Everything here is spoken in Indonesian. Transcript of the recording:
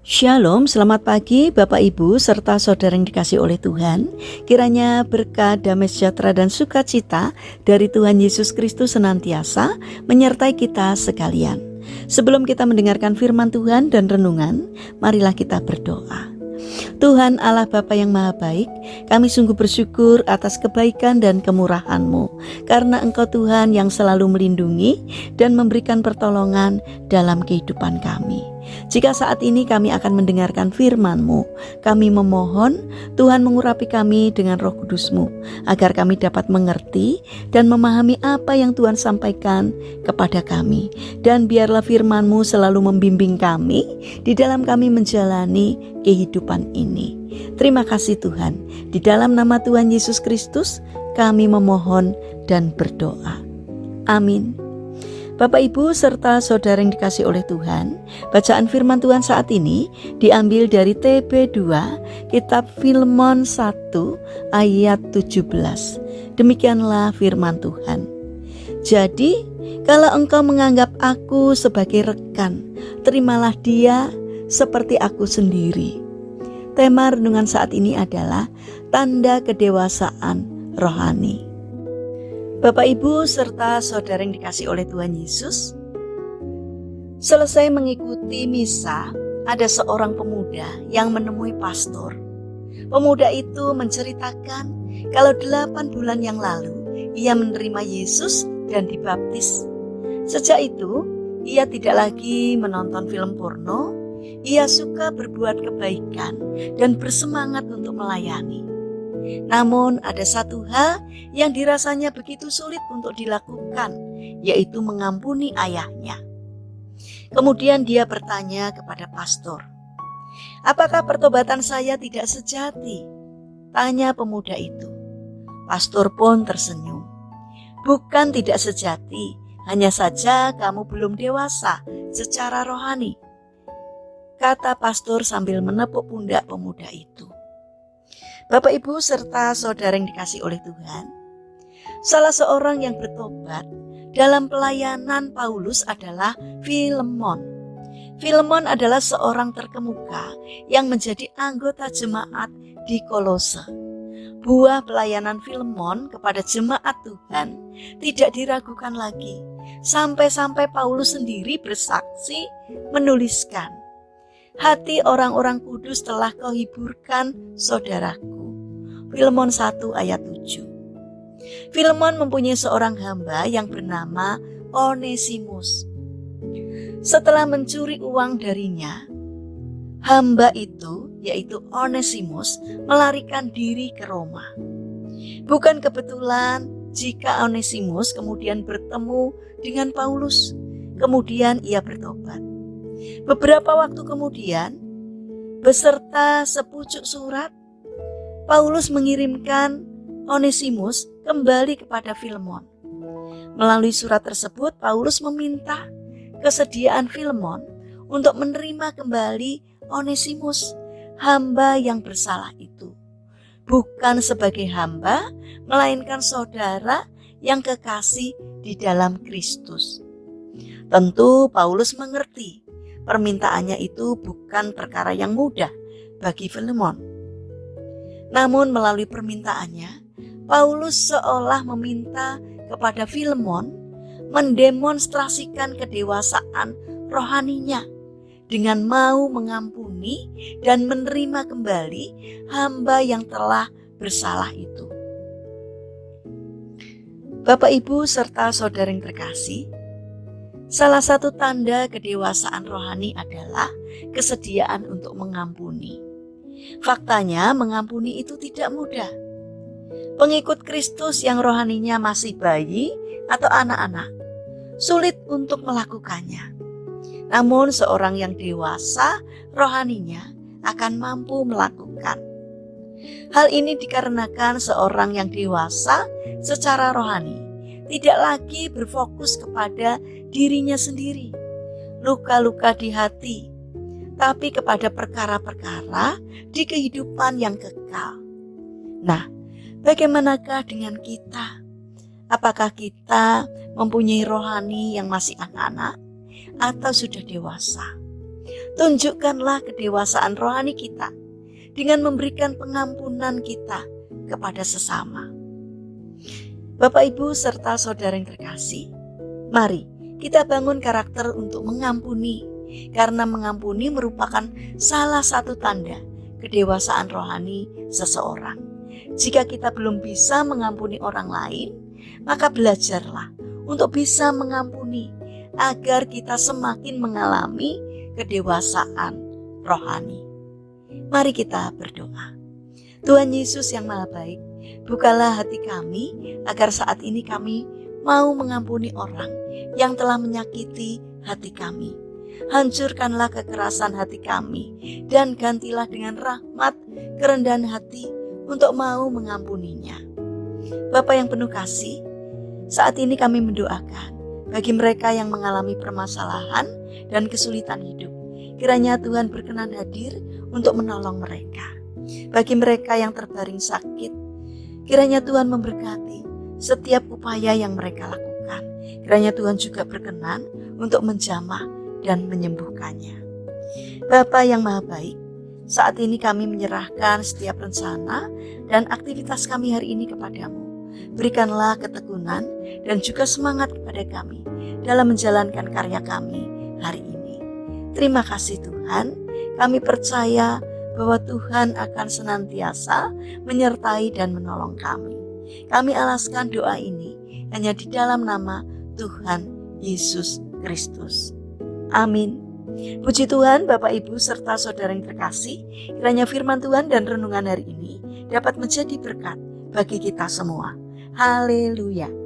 Shalom, selamat pagi Bapak Ibu serta saudara yang dikasihi oleh Tuhan. Kiranya berkat, damai sejahtera dan sukacita dari Tuhan Yesus Kristus senantiasa menyertai kita sekalian. Sebelum kita mendengarkan firman Tuhan dan renungan, marilah kita berdoa. Tuhan Allah Bapa yang Maha Baik, kami sungguh bersyukur atas kebaikan dan kemurahan-Mu, karena Engkau Tuhan yang selalu melindungi dan memberikan pertolongan dalam kehidupan kami. Jika saat ini kami akan mendengarkan firman-Mu, kami memohon Tuhan mengurapi kami dengan Roh Kudus-Mu, agar kami dapat mengerti dan memahami apa yang Tuhan sampaikan kepada kami. Dan biarlah firman-Mu selalu membimbing kami di dalam kami menjalani kehidupan ini. Terima kasih Tuhan. Di dalam nama Tuhan Yesus Kristus kami memohon dan berdoa. Amin. Bapak Ibu serta saudara yang dikasihi oleh Tuhan, bacaan firman Tuhan saat ini diambil dari TB2 kitab Filemon 1 ayat 17. Demikianlah firman Tuhan. Jadi, kalau engkau menganggap aku sebagai rekan, terimalah dia seperti aku sendiri. Tema renungan saat ini adalah tanda kedewasaan rohani. Bapak Ibu serta saudara yang dikasihi oleh Tuhan Yesus, selesai mengikuti misa, ada seorang pemuda yang menemui pastor. Pemuda itu menceritakan kalau 8 bulan yang lalu ia menerima Yesus dan dibaptis. Sejak itu ia tidak lagi menonton film porno, ia suka berbuat kebaikan dan bersemangat untuk melayani. Namun ada satu hal yang dirasanya begitu sulit untuk dilakukan, yaitu mengampuni ayahnya. Kemudian dia bertanya kepada pastor, "Apakah pertobatan saya tidak sejati?" Tanya pemuda itu. Pastor pun tersenyum. "Bukan tidak sejati, hanya saja kamu belum dewasa secara rohani," kata pastor sambil menepuk pundak pemuda itu. Bapak Ibu serta saudara yang dikasihi oleh Tuhan, salah seorang yang bertobat dalam pelayanan Paulus adalah Filemon. Filemon adalah seorang terkemuka yang menjadi anggota jemaat di Kolose. Buah pelayanan Filemon kepada jemaat Tuhan tidak diragukan lagi, sampai-sampai Paulus sendiri bersaksi menuliskan, "Hati orang-orang kudus telah kau hiburkan, saudaraku." Filemon 1 ayat 7. Filemon mempunyai seorang hamba yang bernama Onesimus. Setelah mencuri uang darinya, hamba itu, yaitu Onesimus, melarikan diri ke Roma. Bukan kebetulan jika Onesimus kemudian bertemu dengan Paulus, kemudian ia bertobat. Beberapa waktu kemudian, beserta sepucuk surat, Paulus mengirimkan Onesimus kembali kepada Filemon. Melalui surat tersebut, Paulus meminta kesediaan Filemon untuk menerima kembali Onesimus, hamba yang bersalah itu. Bukan sebagai hamba, melainkan saudara yang kekasih di dalam Kristus. Tentu Paulus mengerti permintaannya itu bukan perkara yang mudah bagi Filemon. Namun melalui permintaannya, Paulus seolah meminta kepada Filemon mendemonstrasikan kedewasaan rohaninya dengan mau mengampuni dan menerima kembali hamba yang telah bersalah itu. Bapak Ibu serta saudara yang terkasih, salah satu tanda kedewasaan rohani adalah kesediaan untuk mengampuni. Faktanya mengampuni itu tidak mudah. Pengikut Kristus yang rohaninya masih bayi atau anak-anak sulit untuk melakukannya. Namun seorang yang dewasa rohaninya akan mampu melakukan. Hal ini dikarenakan seorang yang dewasa secara rohani tidak lagi berfokus kepada dirinya sendiri, luka-luka di hati, tapi kepada perkara-perkara di kehidupan yang kekal. Nah, bagaimanakah dengan kita? Apakah kita mempunyai rohani yang masih anak-anak atau sudah dewasa? Tunjukkanlah kedewasaan rohani kita dengan memberikan pengampunan kita kepada sesama. Bapak, Ibu, serta saudara yang terkasih, mari kita bangun karakter untuk mengampuni, karena mengampuni merupakan salah satu tanda kedewasaan rohani seseorang. Jika kita belum bisa mengampuni orang lain, maka belajarlah untuk bisa mengampuni agar kita semakin mengalami kedewasaan rohani. Mari kita berdoa. Tuhan Yesus yang Maha Baik, bukalah hati kami agar saat ini kami mau mengampuni orang yang telah menyakiti hati kami. Hancurkanlah kekerasan hati kami dan gantilah dengan rahmat kerendahan hati untuk mau mengampuninya. Bapa yang penuh kasih, saat ini kami mendoakan bagi mereka yang mengalami permasalahan dan kesulitan hidup. Kiranya Tuhan berkenan hadir untuk menolong mereka. Bagi mereka yang terbaring sakit, kiranya Tuhan memberkati setiap upaya yang mereka lakukan. Kiranya Tuhan juga berkenan untuk menjamah dan menyembuhkannya. Bapa yang Maha Baik, saat ini kami menyerahkan setiap rencana dan aktivitas kami hari ini kepadamu. Berikanlah ketekunan dan juga semangat kepada kami dalam menjalankan karya kami hari ini. Terima kasih Tuhan, kami percaya bahwa Tuhan akan senantiasa menyertai dan menolong kami. Kami alaskan doa ini hanya di dalam nama Tuhan Yesus Kristus. Amin. Puji Tuhan, Bapak, Ibu, serta saudara yang terkasih, kiranya firman Tuhan dan renungan hari ini dapat menjadi berkat bagi kita semua. Haleluya.